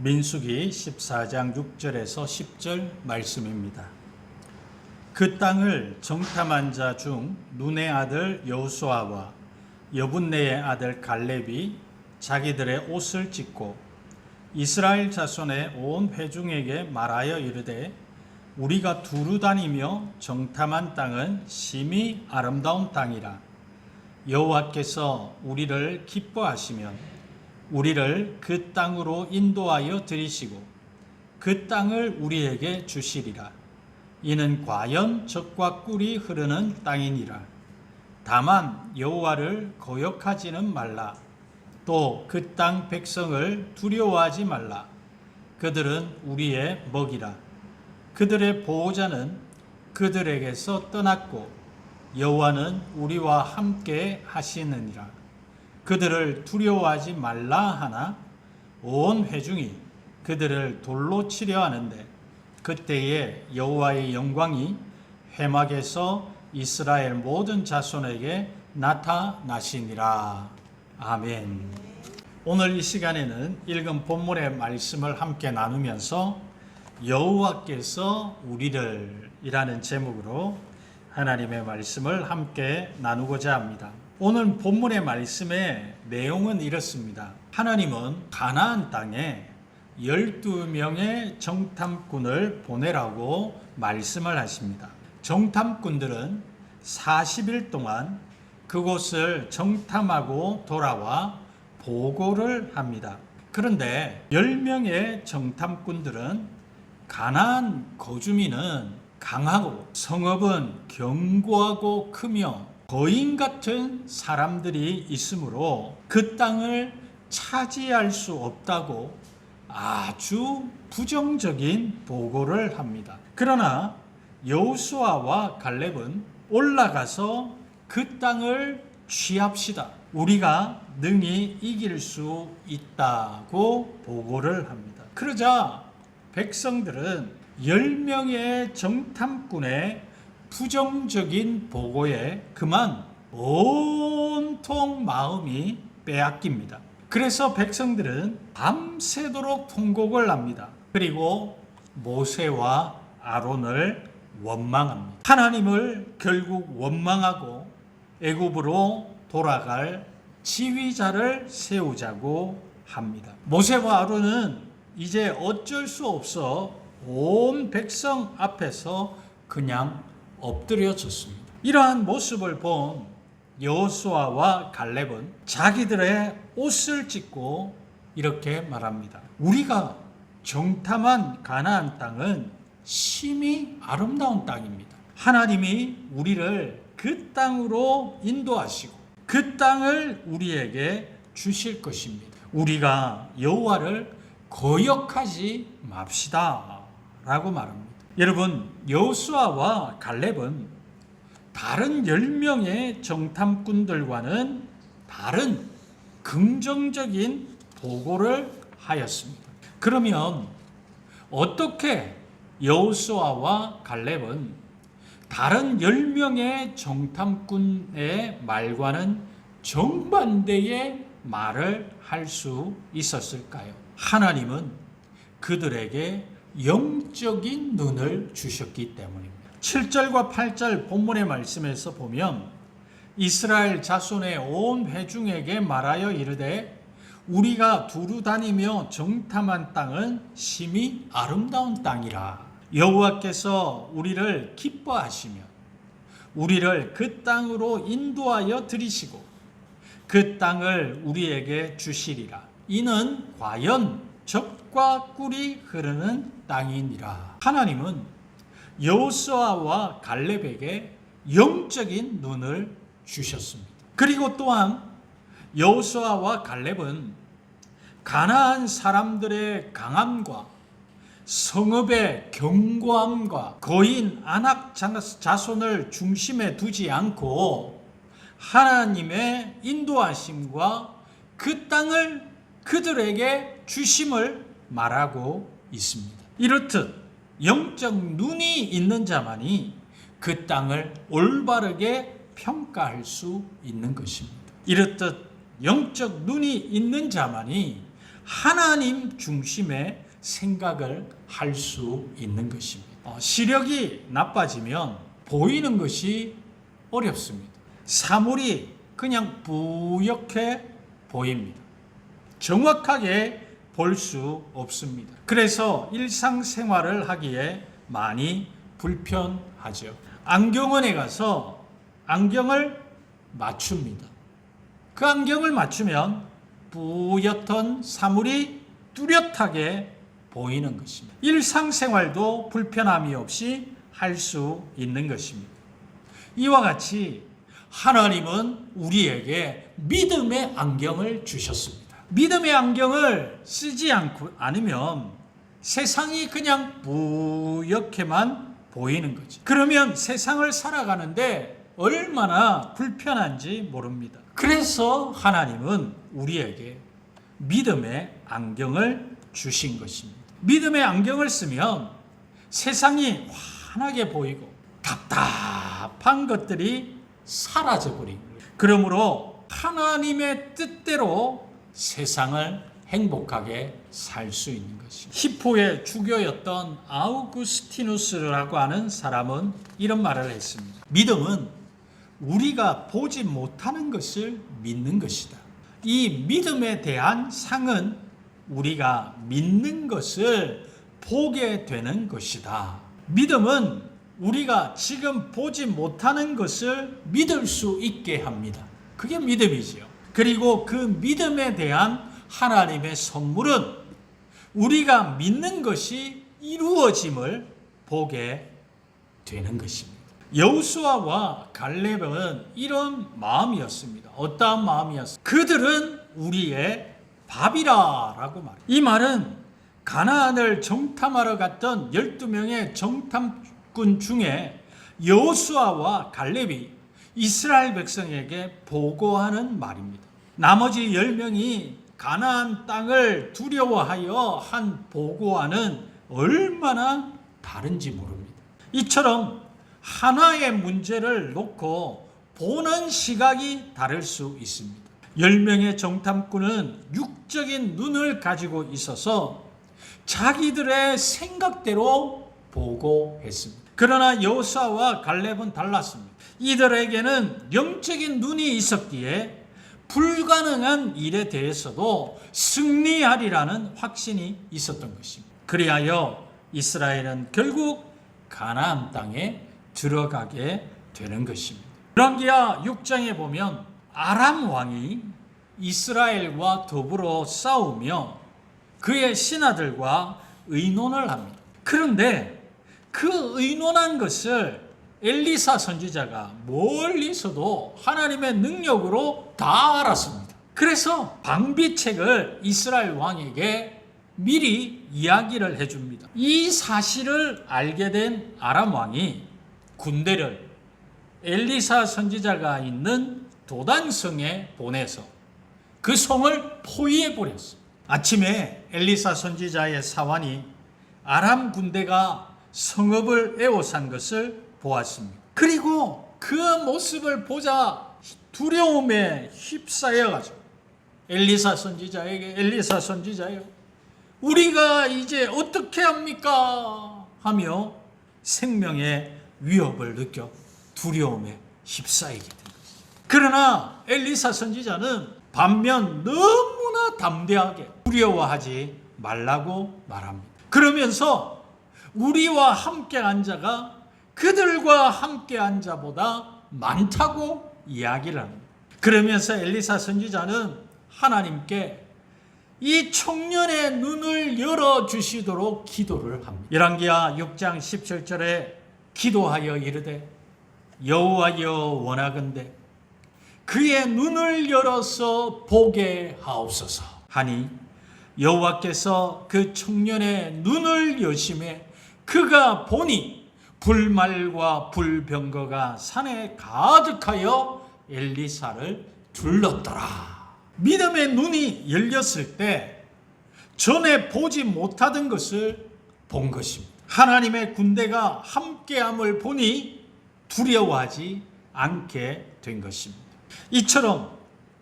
민수기 14장 6절에서 10절 말씀입니다. 그 땅을 정탐한 자 중 눈의 아들 여호수아와 여분네의 아들 갈렙이 자기들의 옷을 찢고 이스라엘 자손의 온 회중에게 말하여 이르되 우리가 두루 다니며 정탐한 땅은 심히 아름다운 땅이라. 여호와께서 우리를 기뻐하시면 우리를 그 땅으로 인도하여 들이시고 그 땅을 우리에게 주시리라. 이는 과연 젖과 꿀이 흐르는 땅이니라. 다만 여호와를 거역하지는 말라. 또 그 땅 백성을 두려워하지 말라. 그들은 우리의 먹이라. 그들의 보호자는 그들에게서 떠났고 여호와는 우리와 함께 하시느니라. 그들을 두려워하지 말라 하나 온 회중이 그들을 돌로 치려 하는데 그때에 여호와의 영광이 회막에서 이스라엘 모든 자손에게 나타나시니라. 아멘. 오늘 이 시간에는 읽은 본문의 말씀을 함께 나누면서 여호와께서 우리를 이라는 제목으로 하나님의 말씀을 함께 나누고자 합니다. 오늘 본문의 말씀의 내용은 이렇습니다. 하나님은 가나안 땅에 12명의 정탐꾼을 보내라고 말씀을 하십니다. 정탐꾼들은 40일 동안 그곳을 정탐하고 돌아와 보고를 합니다. 그런데 10명의 정탐꾼들은 가나안 거주민은 강하고 성읍은 견고하고 크며 거인 같은 사람들이 있으므로 그 땅을 차지할 수 없다고 아주 부정적인 보고를 합니다. 그러나 여호수아와 갈렙은 올라가서 그 땅을 취합시다. 우리가 능히 이길 수 있다고 보고를 합니다. 그러자 백성들은 10명의 정탐꾼의 부정적인 보고에 그만 온통 마음이 빼앗깁니다. 그래서 백성들은 밤새도록 통곡을 합니다. 그리고 모세와 아론을 원망합니다. 하나님을 결국 원망하고 애굽으로 돌아갈 지휘자를 세우자고 합니다. 모세와 아론은 이제 어쩔 수 없어 온 백성 앞에서 그냥 엎드려졌습니다. 이러한 모습을 본 여호수아와 갈렙은 자기들의 옷을 찢고 이렇게 말합니다. 우리가 정탐한 가나안 땅은 심히 아름다운 땅입니다. 하나님이 우리를 그 땅으로 인도하시고 그 땅을 우리에게 주실 것입니다. 우리가 여호와를 거역하지 맙시다 라고 말합니다. 여러분, 여호수아와 갈렙은 다른 10명의 정탐꾼들과는 다른 긍정적인 보고를 하였습니다. 그러면 어떻게 여호수아와 갈렙은 다른 10명의 정탐꾼의 말과는 정반대의 말을 할 수 있었을까요? 하나님은 그들에게 영적인 눈을 주셨기 때문입니다. 7절과 8절 본문의 말씀에서 보면 이스라엘 자손의 온 회중에게 말하여 이르되 우리가 두루 다니며 정탐한 땅은 심히 아름다운 땅이라. 여호와께서 우리를 기뻐하시며 우리를 그 땅으로 인도하여 들이시고 그 땅을 우리에게 주시리라. 이는 과연 젖과 꿀이 흐르는 땅이니라. 하나님은 여호수아와 갈렙에게 영적인 눈을 주셨습니다. 그리고 또한 여호수아와 갈렙은 가나안 사람들의 강함과 성읍의 견고함과 거인 안악 자손을 중심에 두지 않고 하나님의 인도하심과 그 땅을 그들에게 주심을 말하고 있습니다. 이렇듯 영적 눈이 있는 자만이 그 땅을 올바르게 평가할 수 있는 것입니다. 이렇듯 영적 눈이 있는 자만이 하나님 중심의 생각을 할 수 있는 것입니다. 시력이 나빠지면 보이는 것이 어렵습니다. 사물이 그냥 뿌옇게 보입니다. 정확하게 볼 수 없습니다. 그래서 일상생활을 하기에 많이 불편하죠. 안경원에 가서 안경을 맞춥니다. 그 안경을 맞추면 뿌옇던 사물이 뚜렷하게 보이는 것입니다. 일상생활도 불편함이 없이 할 수 있는 것입니다. 이와 같이 하나님은 우리에게 믿음의 안경을 주셨습니다. 믿음의 안경을 쓰지 않으면 세상이 그냥 뿌옇게만 보이는 거지. 그러면 세상을 살아가는데 얼마나 불편한지 모릅니다. 그래서 하나님은 우리에게 믿음의 안경을 주신 것입니다. 믿음의 안경을 쓰면 세상이 환하게 보이고 답답한 것들이 사라져버린 거예요. 그러므로 하나님의 뜻대로 세상을 행복하게 살 수 있는 것입니다. 히포의 주교였던 아우구스티누스라고 하는 사람은 이런 말을 했습니다. 믿음은 우리가 보지 못하는 것을 믿는 것이다. 이 믿음에 대한 상은 우리가 믿는 것을 보게 되는 것이다. 믿음은 우리가 지금 보지 못하는 것을 믿을 수 있게 합니다. 그게 믿음이지요. 그리고 그 믿음에 대한 하나님의 선물은 우리가 믿는 것이 이루어짐을 보게 되는 것입니다. 여호수아와 갈렙은 이런 마음이었습니다. 어떠한 마음이었습니까? 그들은 우리의 밥이라라고 말해요. 이 말은 가나안을 정탐하러 갔던 12명의 정탐꾼 중에 여호수아와 갈렙이 이스라엘 백성에게 보고하는 말입니다. 나머지 10명이 가나안 땅을 두려워하여 한 보고와는 얼마나 다른지 모릅니다. 이처럼 하나의 문제를 놓고 보는 시각이 다를 수 있습니다. 10명의 정탐꾼은 육적인 눈을 가지고 있어서 자기들의 생각대로 보고했습니다. 그러나 여호수아와 갈렙은 달랐습니다. 이들에게는 영적인 눈이 있었기에 불가능한 일에 대해서도 승리하리라는 확신이 있었던 것입니다. 그리하여 이스라엘은 결국 가나안 땅에 들어가게 되는 것입니다. 열왕기하 6장에 보면 아람 왕이 이스라엘과 더불어 싸우며 그의 신하들과 의논을 합니다. 그런데 그 의논한 것을 엘리사 선지자가 멀리서도 하나님의 능력으로 다 알았습니다. 그래서 방비책을 이스라엘 왕에게 미리 이야기를 해줍니다. 이 사실을 알게 된 아람 왕이 군대를 엘리사 선지자가 있는 도단성에 보내서 그 성을 포위해 버렸어요. 아침에 엘리사 선지자의 사환이 아람 군대가 성읍을 에워싼 것을 보았습니다. 그리고 그 모습을 보자 두려움에 휩싸여가지고 엘리사 선지자예요. 우리가 이제 어떻게 합니까? 하며 생명의 위협을 느껴 두려움에 휩싸이게 된 것입니다. 그러나 엘리사 선지자는 반면 너무나 담대하게 두려워하지 말라고 말합니다. 그러면서 우리와 함께한 자가 그들과 함께한 자보다 많다고 이야기를 합니다. 그러면서 엘리사 선지자는 하나님께 이 청년의 눈을 열어주시도록 기도를 합니다. 열왕기하 6장 17절에 기도하여 이르되 여호와여 원하건대 그의 눈을 열어서 보게 하옵소서 하니 여호와께서 그 청년의 눈을 여심해 그가 보니 불말과 불병거가 산에 가득하여 엘리사를 둘렀더라. 믿음의 눈이 열렸을 때 전에 보지 못하던 것을 본 것입니다. 하나님의 군대가 함께함을 보니 두려워하지 않게 된 것입니다. 이처럼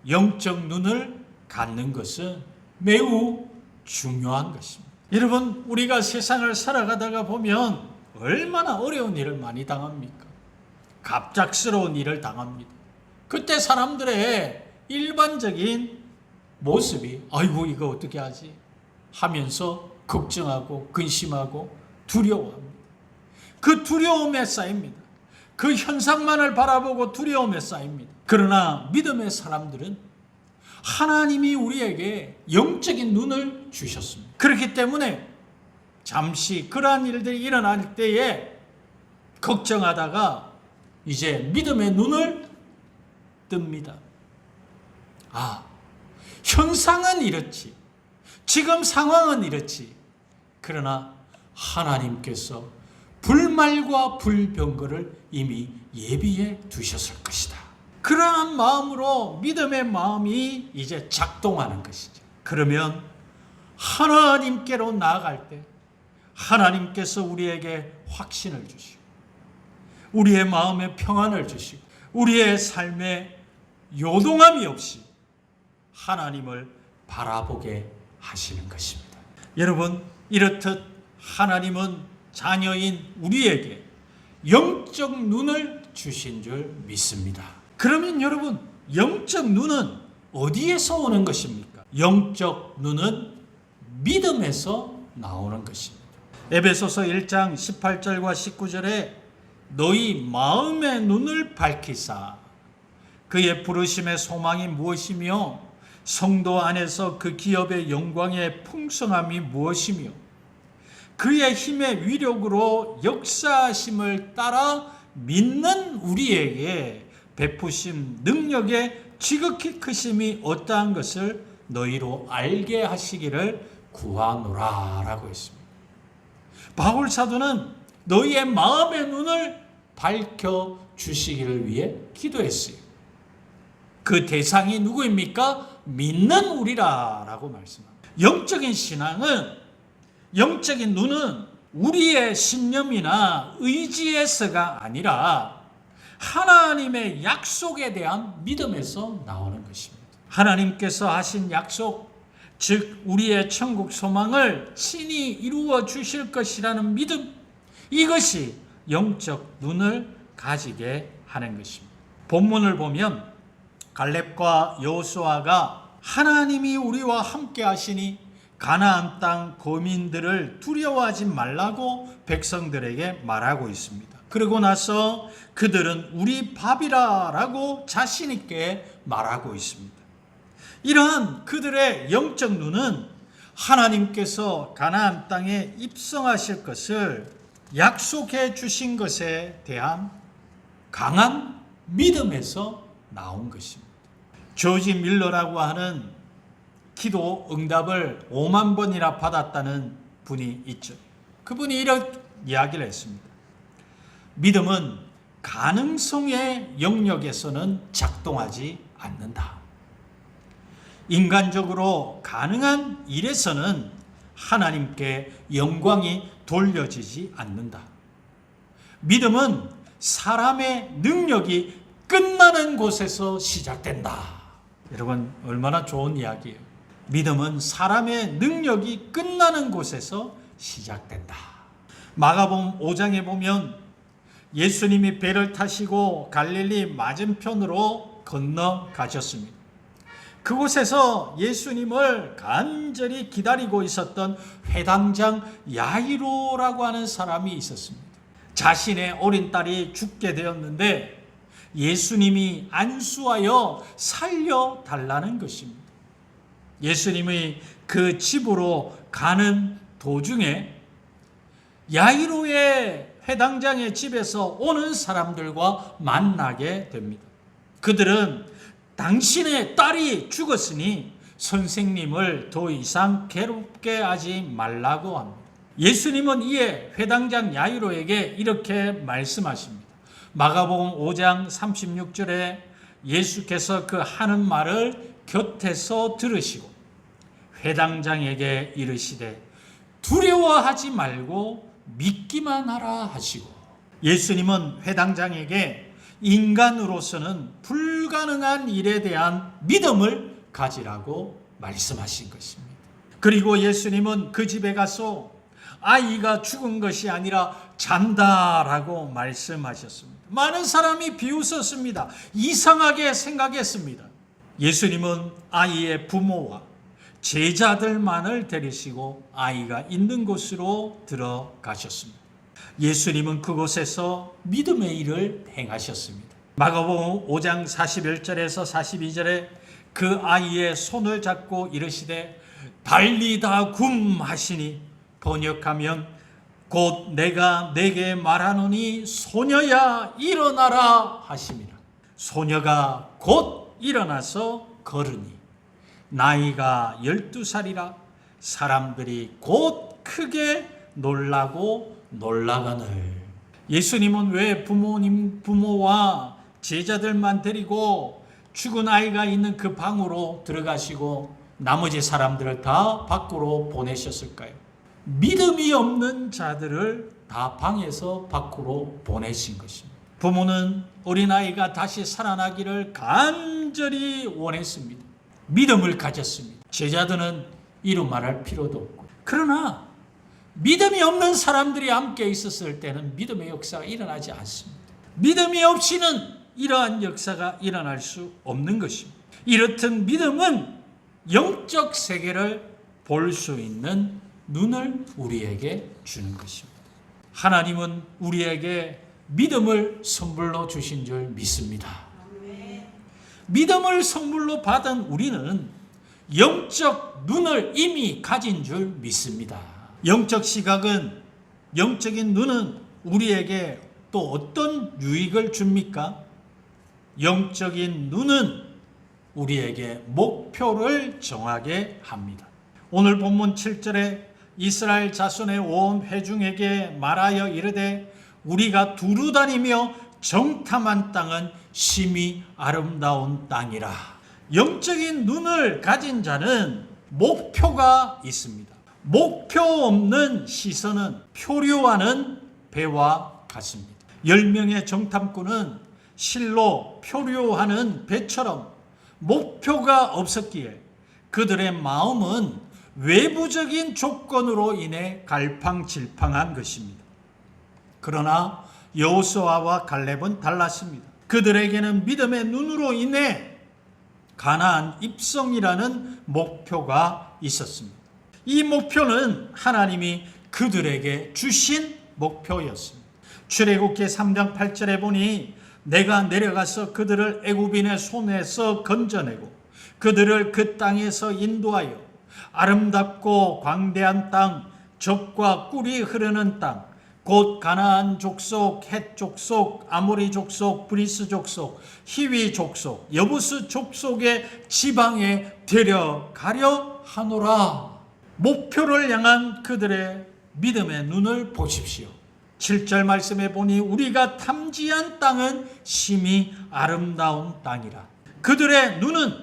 영적 눈을 갖는 것은 매우 중요한 것입니다. 여러분, 우리가 세상을 살아가다가 보면 얼마나 어려운 일을 많이 당합니까? 갑작스러운 일을 당합니다. 그때 사람들의 일반적인 모습이 아이고 이거 어떻게 하지? 하면서 걱정하고 근심하고 두려워합니다. 그 두려움에 쌓입니다. 그 현상만을 바라보고 두려움에 쌓입니다. 그러나 믿음의 사람들은 하나님이 우리에게 영적인 눈을 주셨습니다. 그렇기 때문에 잠시 그러한 일들이 일어날 때에 걱정하다가 이제 믿음의 눈을 뜹니다. 아, 현상은 이렇지. 지금 상황은 이렇지. 그러나 하나님께서 불말과 불병거를 이미 예비해 두셨을 것이다. 그러한 마음으로 믿음의 마음이 이제 작동하는 것이죠. 그러면 하나님께로 나아갈 때 하나님께서 우리에게 확신을 주시고 우리의 마음에 평안을 주시고 우리의 삶에 요동함이 없이 하나님을 바라보게 하시는 것입니다. 여러분, 이렇듯 하나님은 자녀인 우리에게 영적 눈을 주신 줄 믿습니다. 그러면 여러분, 영적 눈은 어디에서 오는 것입니까? 영적 눈은 믿음에서 나오는 것입니다. 에베소서 1장 18절과 19절에 너희 마음의 눈을 밝히사 그의 부르심의 소망이 무엇이며 성도 안에서 그 기업의 영광의 풍성함이 무엇이며 그의 힘의 위력으로 역사하심을 따라 믿는 우리에게 베푸심 능력의 지극히 크심이 어떠한 것을 너희로 알게 하시기를 구하노라 라고 했습니다. 바울 사도는 너희의 마음의 눈을 밝혀 주시기를 위해 기도했어요. 그 대상이 누구입니까? 믿는 우리라라고 말씀합니다. 영적인 신앙은, 영적인 눈은 우리의 신념이나 의지에서가 아니라 하나님의 약속에 대한 믿음에서 나오는 것입니다. 하나님께서 하신 약속, 즉 우리의 천국 소망을 친히 이루어 주실 것이라는 믿음, 이것이 영적 눈을 가지게 하는 것입니다. 본문을 보면 갈렙과 여호수아가 하나님이 우리와 함께 하시니 가나안 땅 거민들을 두려워하지 말라고 백성들에게 말하고 있습니다. 그러고 나서 그들은 우리 밥이라라고 자신 있게 말하고 있습니다. 이러한 그들의 영적 눈은 하나님께서 가나안 땅에 입성하실 것을 약속해 주신 것에 대한 강한 믿음에서 나온 것입니다. 조지 밀러라고 하는 기도 응답을 5만 번이나 받았다는 분이 있죠. 그분이 이런 이야기를 했습니다. 믿음은 가능성의 영역에서는 작동하지 않는다. 인간적으로 가능한 일에서는 하나님께 영광이 돌려지지 않는다. 믿음은 사람의 능력이 끝나는 곳에서 시작된다. 여러분, 얼마나 좋은 이야기예요. 믿음은 사람의 능력이 끝나는 곳에서 시작된다. 마가복음 5장에 보면 예수님이 배를 타시고 갈릴리 맞은편으로 건너가셨습니다. 그곳에서 예수님을 간절히 기다리고 있었던 회당장 야이로라고 하는 사람이 있었습니다. 자신의 어린 딸이 죽게 되었는데 예수님이 안수하여 살려달라는 것입니다. 예수님이 그 집으로 가는 도중에 야이로의 회당장의 집에서 오는 사람들과 만나게 됩니다. 그들은 당신의 딸이 죽었으니 선생님을 더 이상 괴롭게 하지 말라고 합니다. 예수님은 이에 회당장 야이로에게 이렇게 말씀하십니다. 마가복음 5장 36절에 예수께서 그 하는 말을 곁에서 들으시고 회당장에게 이르시되 두려워하지 말고 믿기만 하라 하시고, 예수님은 회당장에게 인간으로서는 불가능한 일에 대한 믿음을 가지라고 말씀하신 것입니다. 그리고 예수님은 그 집에 가서 아이가 죽은 것이 아니라 잔다라고 말씀하셨습니다. 많은 사람이 비웃었습니다. 이상하게 생각했습니다. 예수님은 아이의 부모와 제자들만을 데리시고 아이가 있는 곳으로 들어가셨습니다. 예수님은 그곳에서 믿음의 일을 행하셨습니다. 마가복음 5장 41절에서 42절에 그 아이의 손을 잡고 이르시되 달리다 굼 하시니 번역하면 곧 내가 내게 말하노니 소녀야 일어나라 하심이라. 소녀가 곧 일어나서 걸으니 나이가 12살이라 사람들이 곧 크게 놀라고 놀라거늘. 예수님은 왜 부모와 제자들만 데리고 죽은 아이가 있는 그 방으로 들어가시고 나머지 사람들을 다 밖으로 보내셨을까요? 믿음이 없는 자들을 다 방에서 밖으로 보내신 것입니다. 부모는 어린아이가 다시 살아나기를 간절히 원했습니다. 믿음을 가졌습니다. 제자들은 이루 말할 필요도 없고. 그러나 믿음이 없는 사람들이 함께 있었을 때는 믿음의 역사가 일어나지 않습니다. 믿음이 없이는 이러한 역사가 일어날 수 없는 것입니다. 이렇듯 믿음은 영적 세계를 볼 수 있는 눈을 우리에게 주는 것입니다. 하나님은 우리에게 믿음을 선물로 주신 줄 믿습니다. 믿음을 선물로 받은 우리는 영적 눈을 이미 가진 줄 믿습니다. 영적 시각은, 영적인 눈은 우리에게 또 어떤 유익을 줍니까? 영적인 눈은 우리에게 목표를 정하게 합니다. 오늘 본문 7절에 이스라엘 자손의 온 회중에게 말하여 이르되 우리가 두루 다니며 정탐한 땅은 심히 아름다운 땅이라. 영적인 눈을 가진 자는 목표가 있습니다. 목표 없는 시선은 표류하는 배와 같습니다. 10명의 정탐꾼은 실로 표류하는 배처럼 목표가 없었기에 그들의 마음은 외부적인 조건으로 인해 갈팡질팡한 것입니다. 그러나 여호수아와 갈렙은 달랐습니다. 그들에게는 믿음의 눈으로 인해 가나안 입성이라는 목표가 있었습니다. 이 목표는 하나님이 그들에게 주신 목표였습니다. 출애굽기 3장 8절에 보니 내가 내려가서 그들을 애굽인의 손에서 건져내고 그들을 그 땅에서 인도하여 아름답고 광대한 땅, 젖과 꿀이 흐르는 땅, 곧 가나안 족속, 헷 족속, 아모리 족속, 브리스 족속, 히위 족속, 여부스 족속의 지방에 데려가려 하노라. 목표를 향한 그들의 믿음의 눈을 보십시오. 7절 말씀에 보니 우리가 탐지한 땅은 심히 아름다운 땅이라. 그들의 눈은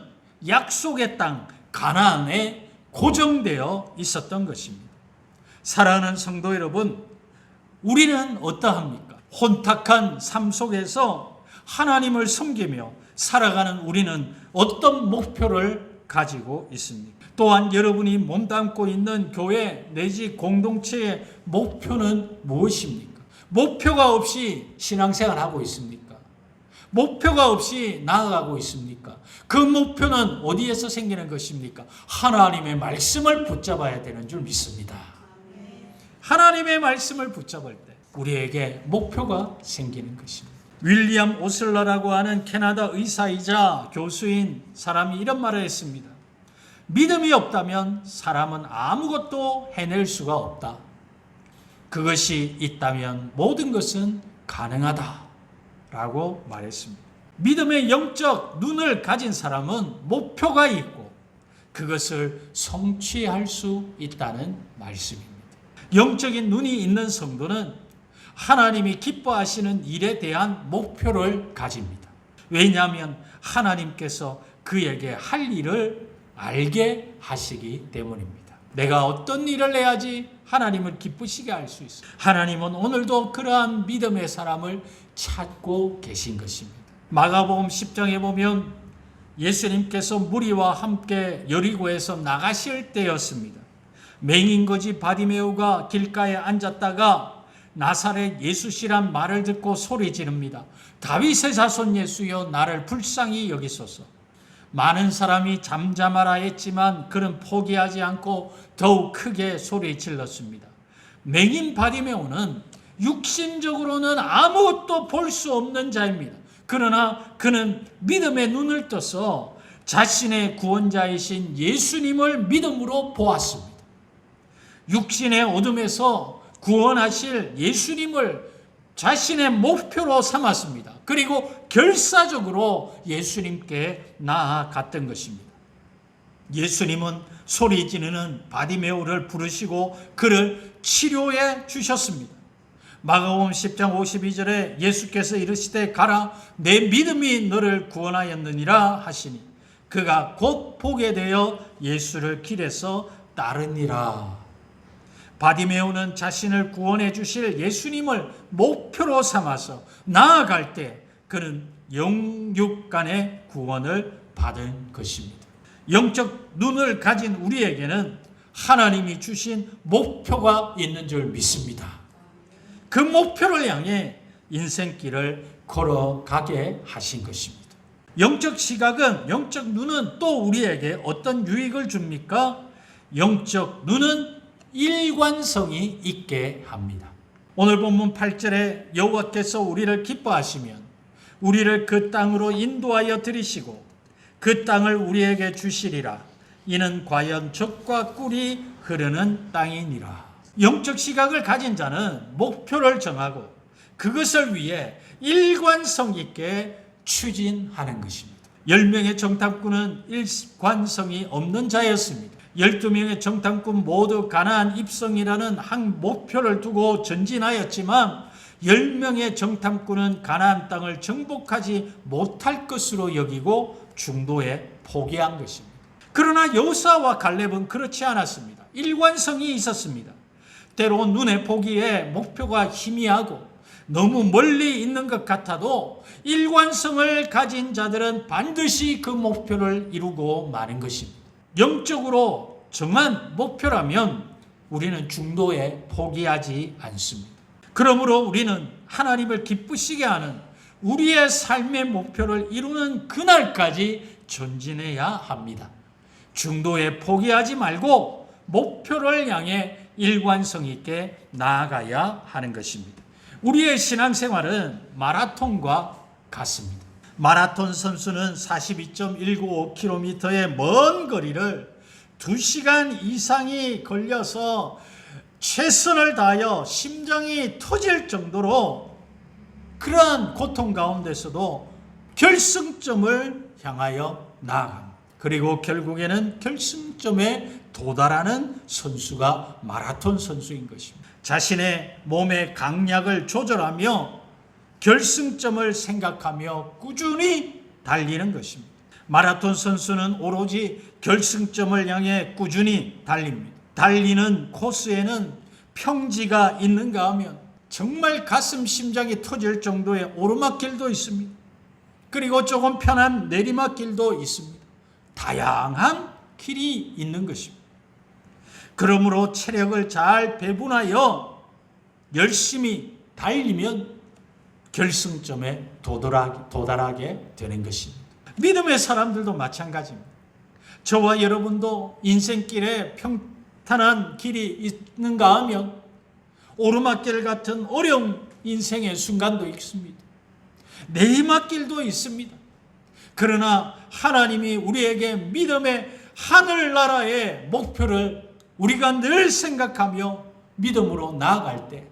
약속의 땅 가나안에 고정되어 있었던 것입니다. 사랑하는 성도 여러분, 우리는 어떠합니까? 혼탁한 삶 속에서 하나님을 섬기며 살아가는 우리는 어떤 목표를 가지고 있습니까? 또한 여러분이 몸담고 있는 교회 내지 공동체의 목표는 무엇입니까? 목표가 없이 신앙생활하고 있습니까? 목표가 없이 나아가고 있습니까? 그 목표는 어디에서 생기는 것입니까? 하나님의 말씀을 붙잡아야 되는 줄 믿습니다. 하나님의 말씀을 붙잡을 때 우리에게 목표가 생기는 것입니다. 윌리엄 오슬러라고 하는 캐나다 의사이자 교수인 사람이 이런 말을 했습니다. 믿음이 없다면 사람은 아무것도 해낼 수가 없다. 그것이 있다면 모든 것은 가능하다. 라고 말했습니다. 믿음의 영적 눈을 가진 사람은 목표가 있고 그것을 성취할 수 있다는 말씀입니다. 영적인 눈이 있는 성도는 하나님이 기뻐하시는 일에 대한 목표를 가집니다. 왜냐하면 하나님께서 그에게 할 일을 알게 하시기 때문입니다. 내가 어떤 일을 해야지 하나님을 기쁘시게 할 수 있어요. 하나님은 오늘도 그러한 믿음의 사람을 찾고 계신 것입니다. 마가복음 10장에 보면 예수님께서 무리와 함께 여리고에서 나가실 때였습니다. 맹인거지 바디메오가 길가에 앉았다가 나사렛 예수시란 말을 듣고 소리 지릅니다. 다윗의 자손 예수여, 나를 불쌍히 여기소서. 많은 사람이 잠잠하라 했지만 그는 포기하지 않고 더욱 크게 소리 질렀습니다. 맹인 바디메오는 육신적으로는 아무것도 볼 수 없는 자입니다. 그러나 그는 믿음의 눈을 떠서 자신의 구원자이신 예수님을 믿음으로 보았습니다. 육신의 어둠에서 구원하실 예수님을 자신의 목표로 삼았습니다. 그리고 결사적으로 예수님께 나아갔던 것입니다. 예수님은 소리 지르는 바디메오를 부르시고 그를 치료해 주셨습니다. 마가복음 10장 52절에 예수께서 이르시되 가라, 내 믿음이 너를 구원하였느니라 하시니 그가 곧 보게 되어 예수를 길에서 따르니라. 바디메오는 자신을 구원해 주실 예수님을 목표로 삼아서 나아갈 때 그는 영육 간의 구원을 받은 것입니다. 영적 눈을 가진 우리에게는 하나님이 주신 목표가 있는 줄 믿습니다. 그 목표를 향해 인생길을 걸어가게 하신 것입니다. 영적 시각은, 영적 눈은 또 우리에게 어떤 유익을 줍니까? 영적 눈은 일관성이 있게 합니다. 오늘 본문 8절에 여호와께서 우리를 기뻐하시면 우리를 그 땅으로 인도하여 들이시고 그 땅을 우리에게 주시리라. 이는 과연 젖과 꿀이 흐르는 땅이니라. 영적 시각을 가진 자는 목표를 정하고 그것을 위해 일관성 있게 추진하는 것입니다. 10명의 정탐꾼은 일관성이 없는 자였습니다. 12명의 정탐꾼 모두 가나안 입성이라는 한 목표를 두고 전진하였지만 10명의 정탐꾼은 가나안 땅을 정복하지 못할 것으로 여기고 중도에 포기한 것입니다. 그러나 여호수아와 갈렙은 그렇지 않았습니다. 일관성이 있었습니다. 때로 눈에 보기에 목표가 희미하고 너무 멀리 있는 것 같아도 일관성을 가진 자들은 반드시 그 목표를 이루고 마는 것입니다. 영적으로 정한 목표라면 우리는 중도에 포기하지 않습니다. 그러므로 우리는 하나님을 기쁘시게 하는 우리의 삶의 목표를 이루는 그날까지 전진해야 합니다. 중도에 포기하지 말고 목표를 향해 일관성 있게 나아가야 하는 것입니다. 우리의 신앙생활은 마라톤과 같습니다. 마라톤 선수는 42.195km의 먼 거리를 2시간 이상이 걸려서 최선을 다하여 심장이 터질 정도로 그러한 고통 가운데서도 결승점을 향하여 나아갑니다. 그리고 결국에는 결승점에 도달하는 선수가 마라톤 선수인 것입니다. 자신의 몸의 강약을 조절하며 결승점을 생각하며 꾸준히 달리는 것입니다. 마라톤 선수는 오로지 결승점을 향해 꾸준히 달립니다. 달리는 코스에는 평지가 있는가 하면 정말 가슴 심장이 터질 정도의 오르막길도 있습니다. 그리고 조금 편한 내리막길도 있습니다. 다양한 길이 있는 것입니다. 그러므로 체력을 잘 배분하여 열심히 달리면 결승점에 도달하게 되는 것입니다. 믿음의 사람들도 마찬가지입니다. 저와 여러분도 인생길에 평탄한 길이 있는가 하면 오르막길 같은 어려운 인생의 순간도 있습니다. 내리막길도 있습니다. 그러나 하나님이 우리에게 믿음의 하늘나라의 목표를 우리가 늘 생각하며 믿음으로 나아갈 때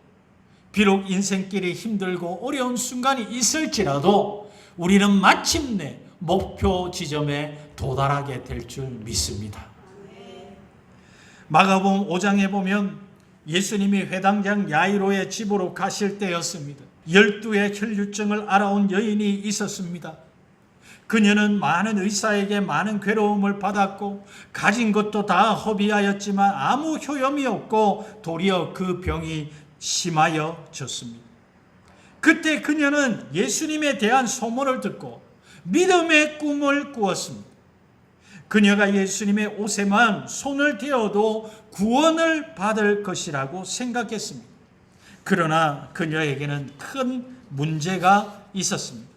비록 인생길이 힘들고 어려운 순간이 있을지라도 우리는 마침내 목표 지점에 도달하게 될 줄 믿습니다. 마가복음 5장에 보면 예수님이 회당장 야이로의 집으로 가실 때였습니다. 12의 혈류증을 앓아온 여인이 있었습니다. 그녀는 많은 의사에게 많은 괴로움을 받았고 가진 것도 다 허비하였지만 아무 효험이 없고 도리어 그 병이 심하여졌습니다. 그때 그녀는 예수님에 대한 소문을 듣고 믿음의 꿈을 꾸었습니다. 그녀가 예수님의 옷에만 손을 대어도 구원을 받을 것이라고 생각했습니다. 그러나 그녀에게는 큰 문제가 있었습니다.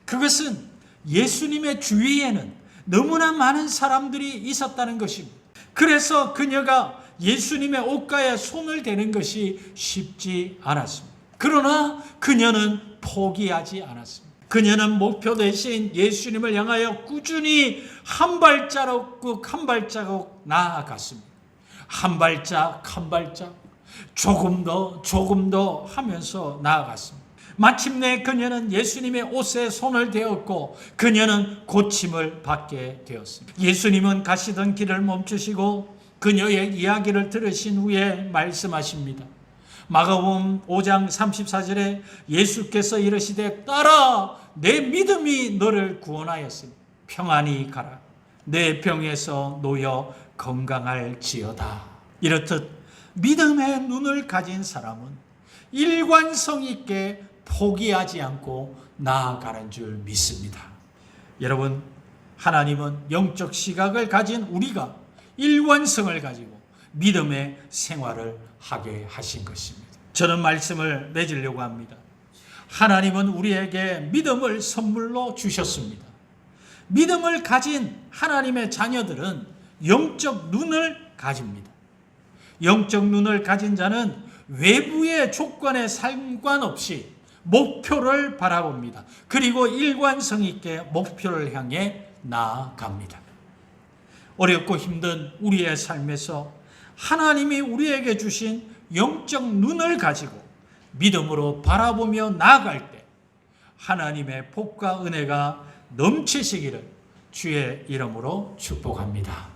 그것은 예수님의 주위에는 너무나 많은 사람들이 있었다는 것입니다. 그래서 그녀가 예수님의 옷가에 손을 대는 것이 쉽지 않았습니다. 그러나 그녀는 포기하지 않았습니다. 그녀는 목표 대신 예수님을 향하여 꾸준히 한 발자국 한 발자국 나아갔습니다. 한 발짝 한 발짝 조금 더 하면서 나아갔습니다. 마침내 그녀는 예수님의 옷에 손을 대었고 그녀는 고침을 받게 되었습니다. 예수님은 가시던 길을 멈추시고 그녀의 이야기를 들으신 후에 말씀하십니다. 마가복음 5장 34절에 예수께서 이르시되 딸아 내 믿음이 너를 구원하였으니 평안히 가라. 내 병에서 놓여 건강할지어다. 이렇듯 믿음의 눈을 가진 사람은 일관성 있게 포기하지 않고 나아가는 줄 믿습니다. 여러분, 하나님은 영적 시각을 가진 우리가 일관성을 가지고 믿음의 생활을 하게 하신 것입니다. 저는 말씀을 맺으려고 합니다. 하나님은 우리에게 믿음을 선물로 주셨습니다. 믿음을 가진 하나님의 자녀들은 영적 눈을 가집니다. 영적 눈을 가진 자는 외부의 조건에 상관없이 목표를 바라봅니다. 그리고 일관성 있게 목표를 향해 나아갑니다. 어렵고 힘든 우리의 삶에서 하나님이 우리에게 주신 영적 눈을 가지고 믿음으로 바라보며 나아갈 때 하나님의 복과 은혜가 넘치시기를 주의 이름으로 축복합니다.